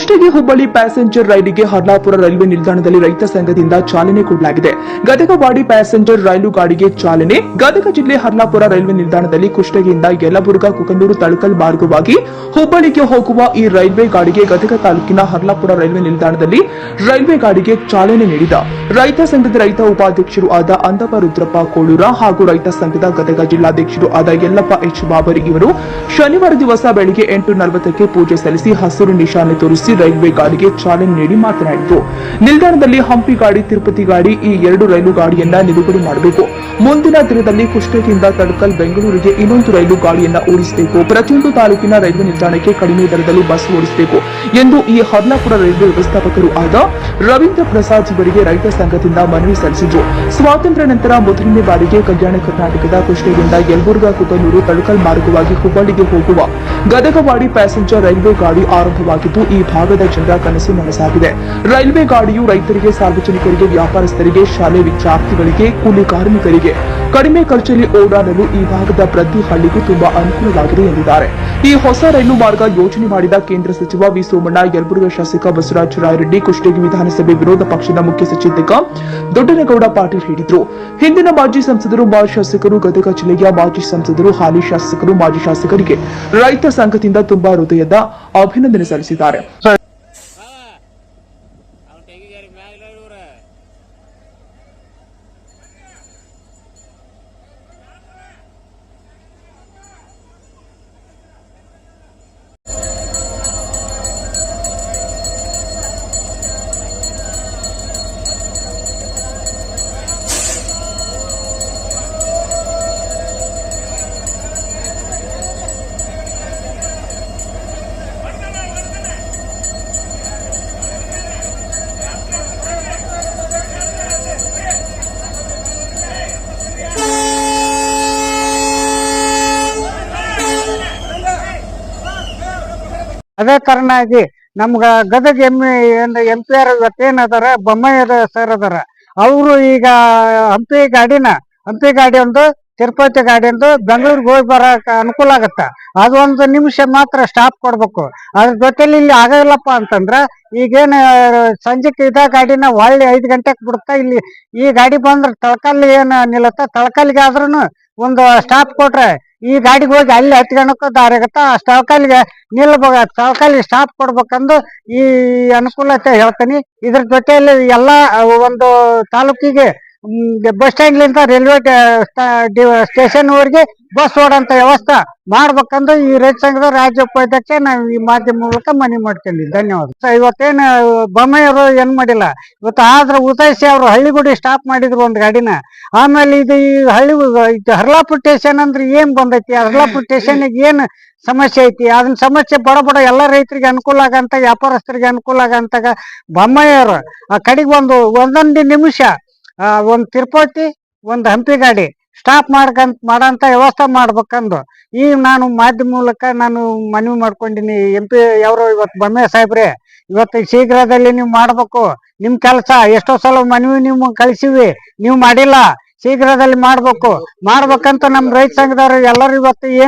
Kushtagi Hubballi passenger ರೈಲಿಗೆ Harlapur railway ನಿಲ್ದಾಣದಲ್ಲಿ ರೈತ ಸಂಘದಿಂದ ಚಾಲನೆ ಕೊಡಲಾಗಿದೆ. ಗದಗವಾಡಿ ಪ್ಯಾಸೆಂಜರ್ ರೈಲು ಗಾಡಿಗೆ ಚಾಲನೆ. ಗದಗ ಜಿಲ್ಲೆ ಹರ್ಲಾಪುರ ರೈಲ್ವೆ ನಿಲ್ದಾಣದಲ್ಲಿ ಕುಷ್ಟಗಿಯಿಂದ ಯಲಬುರ್ಗಾ ಕುಕನೂರು ತಳಕಲ್ ಮಾರ್ಗವಾಗಿ ಹುಬ್ಬಳ್ಳಿಗೆ ಹೋಗುವ ಈ ರೈಲ್ವೆ ಗಾಡಿಗೆ ಗದಗ ತಾಲೂಕಿನ ಹರ್ಲಾಪುರ ರೈಲ್ವೆ ನಿಲ್ದಾಣದಲ್ಲಿ ರೈಲ್ವೆ ಗಾಡಿಗೆ ಚಾಲನೆ ನೀಡಿದ ರೈತ ಸಂಘದ ರೈತ ಉಪಾಧ್ಯಕ್ಷರು ಆದ ಅಂದಪ್ಪ ರುದ್ರಪ್ಪ ಕೋಳೂರ ಹಾಗೂ ರೈತ ಸಂಘದ ಗದಗ ಜಿಲ್ಲಾಧ್ಯಕ್ಷರು ಆದ ಯಲ್ಲಪ್ಪ ಎಚ್ ಬಾಬರಿ ಇವರು ಶನಿವಾರ ದಿವಸ ಬೆಳಗ್ಗೆ 8:40ಕ್ಕೆ ಪೂಜೆ ಸಲ್ಲಿಸಿ ಹಸಿರು ನಿಶಾನೆ ತೋರಿಸಿ ರೈಲ್ವೆ ಗಾಡಿಗೆ ಚಾಲನೆ ನೀಡಿ ಮಾತನಾಡಿದರು. ನಿಲ್ದಾಣದಲ್ಲಿ ಹಂಪಿ ಗಾಡಿ, ತಿರುಪತಿ ಗಾಡಿ ಈ ಎರಡು ರೈಲು ಗಾಡಿಯನ್ನ ನಿಲುಗಡೆ ಮಾಡಬೇಕು. ಮುಂದಿನ ದಿನದಲ್ಲಿ ಕುಷ್ಟಗಿಯಿಂದ ತಡಕಲ್ ಬೆಂಗಳೂರಿಗೆ ಇನ್ನೊಂದು ರೈಲು ಗಾಡಿಯನ್ನ ಓಡಿಸಬೇಕು. ಪ್ರತಿಯೊಂದು ತಾಲೂಕಿನ ರೈಲ್ವೆ ನಿಲ್ದಾಣಕ್ಕೆ ಕಡಿಮೆ ದರದಲ್ಲಿ ಬಸ್ ಓಡಿಸಬೇಕು ಎಂದು ಈ ಹರ್ಲಾಪುರ ರೈಲ್ವೆ ವ್ಯವಸ್ಥಾಪಕರು ಆದ ರವೀಂದ್ರ ಪ್ರಸಾದ್ ಇವರಿಗೆ ರೈತ ಸಂಘದಿಂದ ಮನವಿ ಸಲ್ಲಿಸಿದ್ರು. ಸ್ವಾತಂತ್ರ್ಯ ನಂತರ ಮೊದಲನೇ ಬಾರಿಗೆ ಕಲ್ಯಾಣ ಕರ್ನಾಟಕದ ಕುಷ್ಟಗಿಯಿಂದ ಯಲಬುರ್ಗಾ ಕುಕನೂರು ತಳಕಲ್ ಮಾರ್ಗವಾಗಿ ಹುಬ್ಬಳ್ಳಿಗೆ ಹೋಗುವ ಗದಗವಾಡಿ ಪ್ಯಾಸೆಂಜರ್ ರೈಲ್ವೆ ಗಾಡಿ ಆರಂಭವಾಗಿದ್ದು ಈ ಭಾಗದ ಜನರ ಕನಸು ನನಸಾಗಿದೆ. ರೈಲ್ವೆ ಗಾಡಿಯು ರೈತರಿಗೆ, ಸಾರ್ವಜನಿಕರಿಗೆ, ವ್ಯಾಪಾರಸ್ಥರಿಗೆ, ಶಾಲೆ ವಿದ್ಯಾರ್ಥಿಗಳಿಗೆ, ಕೂಲಿ ಕಾರ್ಮಿಕರಿಗೆ ಕಡಿಮೆ ಖರ್ಚಲ್ಲಿ ಓಡಾಡಲು ಈ ಭಾಗದ ಪ್ರತಿ ಹಳ್ಳಿಗೂ ತುಂಬಾ ಅನುಕೂಲವಾಗಿದೆ ಎಂದಿದ್ದಾರೆ. ಈ ಹೊಸ ರೈಲು ಮಾರ್ಗ ಯೋಜನೆ ಮಾಡಿದ ಕೇಂದ್ರ ಸಚಿವ ವಿ ಸೋಮಣ್ಣ, ಯಲಬುರ್ಗಾ ಶಾಸಕ ಬಸವರಾಜ ರಾಯರೆಡ್ಡಿ, ಕುಷ್ಟಗಿ ವಿಧಾನಸಭೆ ವಿರೋಧ ಪಕ್ಷದ ಮುಖ್ಯ ಸಚೇತಕ ದೊಡ್ಡನಗೌಡ ಪಾಟೀಲ್ ಹೇಳಿದರು. ಹಿಂದಿನ ಮಾಜಿ ಸಂಸದರು, ಮಾಜಿ ಶಾಸಕರು, ಗದಗ ಜಿಲ್ಲೆಯ ಮಾಜಿ ಸಂಸದರು, ಹಾಲಿ ಶಾಸಕರು, ಮಾಜಿ ಶಾಸಕರಿಗೆ ರೈತ ಸಂಘದಿಂದ ತುಂಬಾ ಹೃದಯದ ಅಭಿನಂದನೆ ಸಲ್ಲಿಸಿದ್ದಾರೆ. ಅದೇ ಕಾರಣಾಗಿ ನಮ್ಗ ಗದಗ MP ಇವತ್ತೇನದಾರ ಬೊಮ್ಮಾಯಿ ಸರ್ ಅದಾರ. ಅವರು ಈಗ ಹಂಪಿ ಗಾಡಿ ಒಂದು ತಿರುಪತಿ ಗಾಡಿ ಒಂದು ಬೆಂಗಳೂರಿಗೆ ಹೋಗಿ ಬರಕ ಅನುಕೂಲ ಆಗತ್ತ. ಅದೊಂದು ನಿಮಿಷ ಮಾತ್ರ ಸ್ಟಾಪ್ ಕೊಡ್ಬೇಕು. ಅದ್ರ ಜೊತೆಲಿ ಇಲ್ಲಿ ಆಗಲ್ಲಪ್ಪ ಅಂತಂದ್ರ ಈಗೇನ್ ಸಂಜೆಕ್ ಗಾಡಿನ ಹೊಳ್ಳಿ 5 ಗಂಟೆಗೆ ಬಿಡುತ್ತಾ. ಇಲ್ಲಿ ಈ ಗಾಡಿ ಬಂದ್ರ ತಳಕಲ್ ಏನ್ ನಿಲ್ಲತ್ತ, ತಳಕಲ್ಗೆ ಆದ್ರೂನು ಒಂದು ಸ್ಟಾಪ್ ಕೊಟ್ರೆ ಈ ಗಾಡಿಗೆ ಹೋಗಿ ಅಲ್ಲಿ ಹತ್ಕೊಳಕ್ಕೂ ದಾರಿ ಆಗತ್ತ. ತಳಕಲ್ಗೆ ನಿಲ್ಬೇಕು, ತಳಕಲ್ಗೆ ಸ್ಟಾಪ್ ಕೊಡ್ಬೇಕಂದು ಈ ಅನುಕೂಲತೆ ಹೇಳ್ತೀನಿ. ಇದ್ರ ಜೊತೆಯಲ್ಲಿ ಎಲ್ಲಾ ಒಂದು ತಾಲೂಕಿಗೆ ಬಸ್ ಸ್ಟ್ಯಾಂಡ್ಲಿಂದ ರೈಲ್ವೆ ಸ್ಟೇಷನ್ ವರೆಗೆ ಬಸ್ ಓಡಂತ ವ್ಯವಸ್ಥೆ ಮಾಡ್ಬೇಕಂದು ಈ ರೈತ ಸಂಘದ ರಾಜ್ಯ ಉಪಾಧ್ಯಕ್ಷ ನಾವು ಈ ಮಾಧ್ಯಮ ಮೂಲಕ ಮನವಿ ಮಾಡ್ಕೊಂಡಿದ್ವಿ. ಧನ್ಯವಾದ. ಇವತ್ತೇನು ಬೊಮ್ಮಾಯಿಯವರು ಏನ್ ಮಾಡಿಲ್ಲ, ಇವತ್ತು ಆದ್ರ ಉದಯಿಸಿ ಅವರು ಹಳ್ಳಿಗುಡಿ ಸ್ಟಾಪ್ ಮಾಡಿದ್ರು ಒಂದು ಗಾಡಿನ. ಆಮೇಲೆ ಇದು ಈ ಹರ್ಲಾಪುರ ಸ್ಟೇಷನ್ ಅಂದ್ರೆ ಏನ್ ಬಂದೈತಿ, ಹರ್ಲಾಪುರ ಸ್ಟೇಷನ್ಗೆ ಏನ್ ಸಮಸ್ಯೆ ಐತಿ, ಅದನ್ನ ಸಮಸ್ಯೆ ಬಡ ಎಲ್ಲ ರೈತರಿಗೆ ಅನುಕೂಲ ಆಗಂತ, ವ್ಯಾಪಾರಸ್ಥರಿಗೆ ಅನುಕೂಲ ಆಗಂತಾಗ ಬೊಮ್ಮಾಯಿಯವರು ಆ ಕಡೆಗೆ ಒಂದೊಂದು ನಿಮಿಷ ಒಂದ್ ತಿರುಪತಿ, ಒಂದ್ ಹಂಪಿ ಗಾಡಿ ಸ್ಟಾಪ್ ಮಾಡಂತ ವ್ಯವಸ್ಥೆ ಮಾಡ್ಬೇಕಂದು ಈ ನಾನು ಮಾಧ್ಯಮ ಮೂಲಕ ನಾನು ಮನವಿ ಮಾಡ್ಕೊಂಡಿನಿ. MP ಅವರು ಇವತ್ತು ಬೊಮ್ಮಾಯಿ ಸಾಹೇಬ್ರೆ, ಇವತ್ತು ಶೀಘ್ರದಲ್ಲಿ ನೀವು ಮಾಡ್ಬೇಕು ನಿಮ್ ಕೆಲಸ. ಎಷ್ಟೋ ಸಲ ಮನವಿ ನೀವು ಕಳಿಸಿವಿ, ನೀವು ಮಾಡಿಲ್ಲ. ಶೀಘ್ರದಲ್ಲಿ ಮಾಡ್ಬೇಕಂತ ನಮ್ ರೈತ ಸಂಘದವ್ರು ಎಲ್ಲರೂ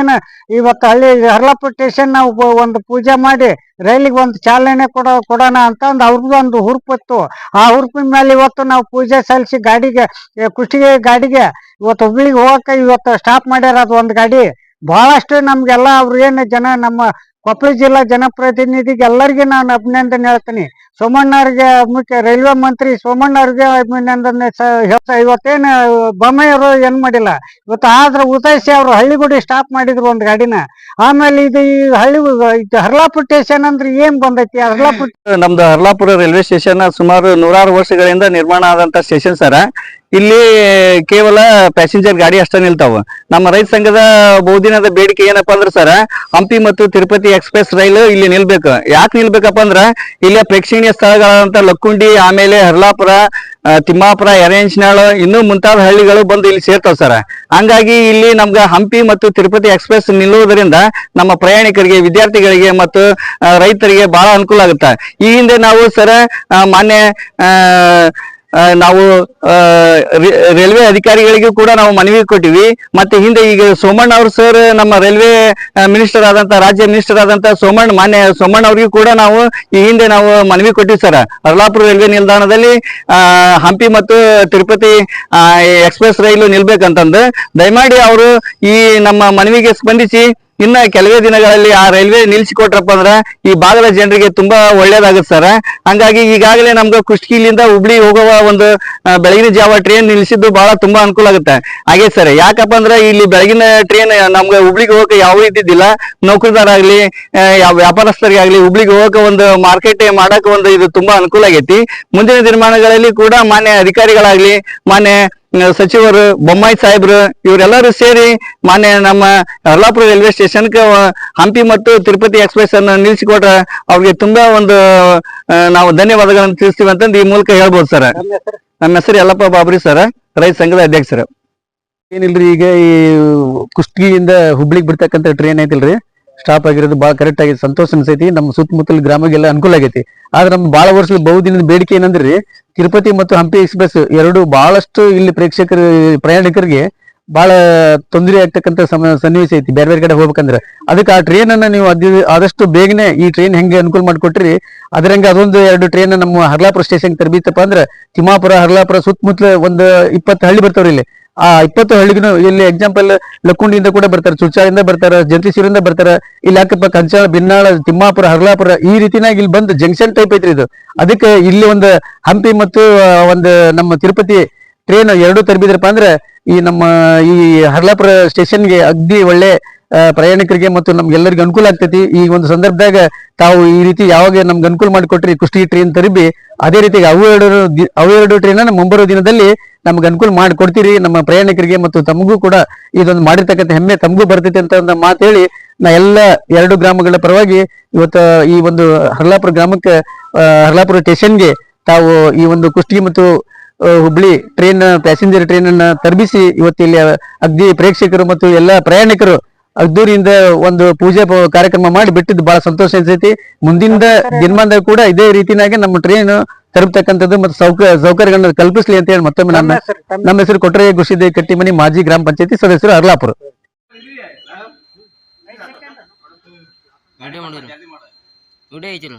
ಇವತ್ತು ಹರ್ಲಾಪುರ ಸ್ಟೇಷನ್ ನಾವು ಒಂದು ಪೂಜೆ ಮಾಡಿ ರೈಲಿಗೆ ಒಂದು ಚಾಲನೆ ಕೊಡೋಣ ಅಂತ ಅವ್ರಿಗೂ ಒಂದು ಹುರುಪಿತ್ತು. ಆ ಹುರುಪಿನ ಮೇಲೆ ಇವತ್ತು ನಾವು ಪೂಜೆ ಸಲ್ಲಿಸಿ ಕುಷ್ಟಗಿ ಗಾಡಿಗೆ ಇವತ್ತು ಹುಬ್ಳಿಗೆ ಹೋಗಕ್ಕೆ ಇವತ್ತು ಸ್ಟಾಪ್ ಮಾಡ್ಯಾರ. ಅದು ಒಂದು ಗಾಡಿ ಬಹಳಷ್ಟು ನಮ್ಗೆಲ್ಲ ಅವ್ರು ನಮ್ಮ ಕೊಪ್ಪಳ ಜಿಲ್ಲಾ ಜನಪ್ರತಿನಿಧಿಗೆ ಎಲ್ಲರಿಗೆ ನಾನು ಅಭಿನಂದನೆ ಹೇಳ್ತೀನಿ. ಸೋಮಣ್ಣವ್ರಿಗೆ, ಮುಖ್ಯ ರೈಲ್ವೆ ಮಂತ್ರಿ ಸೋಮಣ್ಣವ್ರಿಗೆ ಅಭಿನಂದನೆ ಹೇಳ್ತಾ ಇವತ್ತೇನು ಬೊಮ್ಮಾಯಿಯವರು ಏನ್ ಮಾಡಿಲ್ಲ, ಇವತ್ತು ಆದ್ರ ಉದಯಿಸಿ ಅವರು ಹಳ್ಳಿಗುಡಿ ಸ್ಟಾಪ್ ಮಾಡಿದ್ರು ಒಂದು ಗಾಡಿನ. ಆಮೇಲೆ ಇದು ಈ ಹರ್ಲಾಪುರ ಸ್ಟೇಷನ್ ಅಂದ್ರೆ ಏನ್ ಬಂದೈತಿ, ನಮ್ದು ಹರ್ಲಾಪುರ ರೈಲ್ವೆ ಸ್ಟೇಷನ್ ಸುಮಾರು 100 ವರ್ಷಗಳಿಂದ ನಿರ್ಮಾಣ ಆದಂತ ಸ್ಟೇಷನ್ ಸರ. ಇಲ್ಲಿ ಕೇವಲ ಪ್ಯಾಸೆಂಜರ್ ಗಾಡಿ ಅಷ್ಟೇ ನಿಲ್ತಾವ. ನಮ್ಮ ರೈತ ಸಂಘದ ಬಹುದಿನದ ಬೇಡಿಕೆ ಏನಪ್ಪಾ ಅಂದ್ರೆ ಸರ, ಹಂಪಿ ಮತ್ತು ತಿರುಪತಿ ಎಕ್ಸ್ಪ್ರೆಸ್ ರೈಲು ಇಲ್ಲಿ ನಿಲ್ಬೇಕು. ಯಾಕೆ ನಿಲ್ಬೇಕಪ್ಪ ಅಂದ್ರ ಇಲ್ಲಿ ಪ್ರೇಕ್ಷಣೀಯ ಸ್ಥಳಗಳಾದಂತ ಲಕ್ಕುಂಡಿ, ಆಮೇಲೆ ಹರ್ಲಾಪುರ, ತಿಮ್ಮಾಪುರ, ಎರೆಂಚನಾಳ ಇನ್ನೂ ಮುಂತಾದ ಹಳ್ಳಿಗಳು ಬಂದು ಇಲ್ಲಿ ಸೇರ್ತಾವ ಸರ. ಹಂಗಾಗಿ ಇಲ್ಲಿ ನಮ್ಗ ಹಂಪಿ ಮತ್ತು ತಿರುಪತಿ ಎಕ್ಸ್ಪ್ರೆಸ್ ನಿಲ್ಲುವುದರಿಂದ ನಮ್ಮ ಪ್ರಯಾಣಿಕರಿಗೆ, ವಿದ್ಯಾರ್ಥಿಗಳಿಗೆ ಮತ್ತು ರೈತರಿಗೆ ಬಹಳ ಅನುಕೂಲ ಆಗುತ್ತೆ. ಈ ಹಿಂದೆ ನಾವು ಸರ ಮಾನ್ಯ ನಾವು ರೈಲ್ವೆ ಅಧಿಕಾರಿಗಳಿಗೂ ಕೂಡ ನಾವು ಮನವಿ ಕೊಟ್ಟಿವಿ. ಮತ್ತೆ ಹಿಂದೆ ಈಗ ಸೋಮಣ್ಣ ಅವ್ರ ಸರ್ ನಮ್ಮ ರೈಲ್ವೆ ಮಿನಿಸ್ಟರ್ ಆದಂತ ರಾಜ್ಯ ಮಿನಿಸ್ಟರ್ ಆದಂತ ಮಾನ್ಯ ಸೋಮಣ್ಣ ಅವ್ರಿಗೂ ಕೂಡ ನಾವು ಈ ಹಿಂದೆ ನಾವು ಮನವಿ ಕೊಟ್ಟಿವಿ ಸರ್. ಹರ್ಲಾಪುರ ರೈಲ್ವೆ ನಿಲ್ದಾಣದಲ್ಲಿ ಹಂಪಿ ಮತ್ತು ತಿರುಪತಿ ಎಕ್ಸ್ಪ್ರೆಸ್ ರೈಲು ನಿಲ್ಬೇಕಂತಂದು ದಯಮಾಡಿ ಅವರು ಈ ನಮ್ಮ ಮನವಿಗೆ ಸ್ಪಂದಿಸಿ ಇನ್ನ ಕೆಲವೇ ದಿನಗಳಲ್ಲಿ ಆ ರೈಲ್ವೆ ನಿಲ್ಸಿಕೊಟ್ರಪ್ಪ ಅಂದ್ರ ಈ ಭಾಗದ ಜನರಿಗೆ ತುಂಬಾ ಒಳ್ಳೇದಾಗುತ್ತೆ ಸರ್. ಹಂಗಾಗಿ ಈಗಾಗಲೇ ನಮ್ಗೆ ಕುಷ್ಟಗಿಲಿಂದ ಹುಬ್ಳಿ ಹೋಗುವ ಒಂದು ಬೆಳಗಿನ ಜಾವ ಟ್ರೈನ್ ನಿಲ್ಸಿದ್ದು ಬಹಳ ತುಂಬಾ ಅನುಕೂಲ ಆಗುತ್ತೆ. ಹಾಗೆ ಸರ್, ಯಾಕಪ್ಪ ಅಂದ್ರೆ ಇಲ್ಲಿ ಬೆಳಗಿನ ಟ್ರೈನ್ ನಮ್ಗೆ ಹುಬ್ಳಿಗೆ ಹೋಗಕ್ಕೆ ಯಾವ ಇದ್ದಿದ್ದಿಲ್ಲ. ನೌಕರಿದಾರ ಆಗ್ಲಿ ವ್ಯಾಪಾರಸ್ಥರಿಗಾಗ್ಲಿ ಹುಬ್ಳಿಗೆ ಹೋಗಕ್ಕೆ ಒಂದು ಮಾರ್ಕೆಟ್ ಮಾಡಕ್ ಒಂದು ಇದು ತುಂಬಾ ಅನುಕೂಲ ಆಗೈತಿ. ಮುಂದಿನ ದಿನಮಾನಗಳಲ್ಲಿ ಕೂಡ ಮಾನ್ಯ ಅಧಿಕಾರಿಗಳಾಗ್ಲಿ ಮಾನ್ಯ ಸಚಿವರು ಬೊಮ್ಮಾಯಿ ಸಾಹೇಬ್ರು ಇವರೆಲ್ಲರೂ ಸೇರಿ ಮಾನ್ಯ ನಮ್ಮ ಹರ್ಲಾಪುರ ರೈಲ್ವೆ ಸ್ಟೇಷನ್ಗೆ ಹಂಪಿ ಮತ್ತು ತಿರುಪತಿ ಎಕ್ಸ್ಪ್ರೆಸ್ ಅನ್ನು ನಿಲ್ಲಿಸಿಕೊಟ್ರೆ ಅವ್ರಿಗೆ ತುಂಬಾ ಒಂದು ನಾವು ಧನ್ಯವಾದಗಳನ್ನು ತಿಳಿಸ್ತೀವಿ ಅಂತಂದು ಈ ಮೂಲಕ ಹೇಳ್ಬೋದು ಸರ್. ನಮ್ಮ ಹೆಸರು ಯಲ್ಲಪ್ಪ ಬಾಬ್ರಿ ಸರ್, ರೈತ ಸಂಘದ ಅಧ್ಯಕ್ಷರು. ಏನಿಲ್ರಿ, ಈಗ ಈ ಕುಷ್ಟಗಿಯಿಂದ ಹುಬ್ಳಿಗೆ ಬಿಡ್ತಕ್ಕಂಥ ಟ್ರೈನ್ ಐತಿಲ್ರಿ, ಸ್ಟಾಪ್ ಆಗಿರೋದು ಭಾಳ ಕರೆಕ್ಟ್ ಆಗಿ ಸಂತೋಷ ಅನ್ಸೈತಿ. ನಮ್ಮ ಸುತ್ತಮುತ್ತಲ ಗ್ರಾಮಗೆಲ್ಲ ಅನುಕೂಲ ಆಗೈತಿ. ಆದ್ರೆ ನಮ್ಮ ಭಾಳ ವರ್ಷದ ಬಹುದಿನದ ಬೇಡಿಕೆ ಏನಂದ್ರಿ, ತಿರುಪತಿ ಮತ್ತು ಹಂಪಿ ಎಕ್ಸ್ಪ್ರೆಸ್ ಎರಡು ಬಹಳಷ್ಟು ಇಲ್ಲಿ ಪ್ರೇಕ್ಷಕರು ಪ್ರಯಾಣಿಕರಿಗೆ ಬಹಳ ತೊಂದರೆ ಆಗ್ತಕ್ಕಂಥ ಸನ್ನಿವೇಶ ಐತಿ ಬೇರೆ ಬೇರೆ ಕಡೆ ಹೋಗ್ಬೇಕಂದ್ರೆ. ಅದಕ್ಕೆ ಆ ಟ್ರೈನ್ ಅನ್ನ ನೀವು ಆದಷ್ಟು ಬೇಗನೆ ಈ ಟ್ರೈನ್ ಹೆಂಗೆ ಅನುಕೂಲ ಮಾಡ್ಕೊಟ್ರಿ ಅದ್ರಂಗೆ ಅದೊಂದು 2 ಟ್ರೈನ್ ನಮ್ಮ ಹರ್ಲಾಪುರ ಸ್ಟೇಷನ್ ತರಬಿತ್ತಪ್ಪ ಅಂದ್ರೆ ತಿಮ್ಮಾಪುರ ಹರ್ಲಾಪುರ ಸುತ್ತಮುತ್ತಲ ಒಂದು 20 ಹಳ್ಳಿ ಬರ್ತಾವ್ರಿ ಇಲ್ಲಿ. ಆ 20 ಹಳ್ಳಿಗೂ ಇಲ್ಲಿ ಎಕ್ಸಾಂಪಲ್ ಲಕ್ಕುಂಡಿಯಿಂದ ಕೂಡ ಬರ್ತಾರೆ, ಚುಚ್ಚಾಳಿಂದ ಬರ್ತಾರೆ, ಜಂತಿಸೂರಿಂದ ಬರ್ತಾರೆ, ಇಲ್ಲಿ ಅಕ್ಕಪಕ್ಕ ಕಂಚಾಳ, ಬಿನ್ನಾಳ, ತಿಮ್ಮಾಪುರ, ಹರ್ಲಾಪುರ ಈ ರೀತಿನಾಗಿ ಇಲ್ಲಿ ಬಂದು ಜಂಕ್ಷನ್ ಟೈಪ್ ಐತ್ರಿ ಇದು. ಅದಕ್ಕೆ ಇಲ್ಲಿ ಒಂದು ಹಂಪಿ ಮತ್ತು ಒಂದು ನಮ್ಮ ತಿರುಪತಿ ಟ್ರೈನ್ ಎರಡು ತರಬಿದ್ರಪ್ಪ ಅಂದ್ರೆ ಈ ನಮ್ಮ ಈ ಹರ್ಲಾಪುರ ಸ್ಟೇಷನ್ಗೆ ಅಗ್ದಿ ಒಳ್ಳೆ ಪ್ರಯಾಣಿಕರಿಗೆ ಮತ್ತು ನಮ್ಗೆಲ್ಲರಿಗೂ ಅನುಕೂಲ ಆಗ್ತೈತಿ. ಈ ಒಂದು ಸಂದರ್ಭದಾಗ ತಾವು ಈ ರೀತಿ ಯಾವಾಗ ನಮ್ಗೆ ಅನುಕೂಲ ಮಾಡಿಕೊಟ್ರಿ ಕುಷ್ಟಗಿ ಟ್ರೈನ್ ತರಬಿ, ಅದೇ ರೀತಿ ಅವು ಎರಡು ಟ್ರೈನ್ ಮುಂಬರುವ ದಿನದಲ್ಲಿ ನಮ್ಗೆ ಅನುಕೂಲ ಮಾಡಿಕೊಡ್ತೀರಿ ನಮ್ಮ ಪ್ರಯಾಣಿಕರಿಗೆ ಮತ್ತು ತಮಗೂ ಕೂಡ ಇದೊಂದು ಮಾಡಿರ್ತಕ್ಕಂಥ ಹೆಮ್ಮೆ ತಮಗೂ ಬರ್ತೈತಿ ಅಂತ ಒಂದು ಮಾತು ಹೇಳಿ ನಾ ಎಲ್ಲ 2 ಗ್ರಾಮಗಳ ಪರವಾಗಿ ಇವತ್ತು ಈ ಒಂದು ಹರ್ಲಾಪುರ ಗ್ರಾಮಕ್ಕೆ ಹರ್ಲಾಪುರ ಸ್ಟೇಷನ್ಗೆ ತಾವು ಈ ಒಂದು ಕುಷ್ಟಗಿ ಮತ್ತು ಹುಬ್ಳಿ ಟ್ರೈನ್ ಪ್ಯಾಸೆಂಜರ್ ಟ್ರೈನ್ ಅನ್ನ ತರಬಿಸಿ ಇವತ್ತು ಇಲ್ಲಿ ಅಗ್ದಿ ಪ್ರೇಕ್ಷಕರು ಮತ್ತು ಎಲ್ಲ ಪ್ರಯಾಣಿಕರು ಅದ್ದೂರಿಯಿಂದ ಒಂದು ಪೂಜೆ ಕಾರ್ಯಕ್ರಮ ಮಾಡಿ ಬಿಟ್ಟಿದ್ದು ಬಹಳ ಸಂತೋಷ ಅನ್ಸೈತಿ. ಮುಂದಿನ ದಿನಮಾನದಾಗ ಕೂಡ ಇದೇ ರೀತಿನಾಗೆ ನಮ್ಮ ಟ್ರೈನ್ ತರಬತಕ್ಕಂಥದ್ದು ಮತ್ತು ಸೌಕರ್ಯಗಳನ್ನ ಕಲ್ಪಿಸ್ಲಿ ಅಂತ ಹೇಳಿ ಮತ್ತೊಮ್ಮೆ ನಮ್ಮ ಹೆಸರು ಕೊಟ್ರೆ ಗುರುಸಿದ್ದೇವಿ ಕಟ್ಟಿಮನಿ, ಮಾಜಿ ಗ್ರಾಮ ಪಂಚಾಯತಿ ಸದಸ್ಯರು, ಹರ್ಲಾಪುರ. ವಿಡಿಯೋ ಮಾಡಿದ್ರು ವಿಡಿಯೋ ಐತಿಲ್ಲ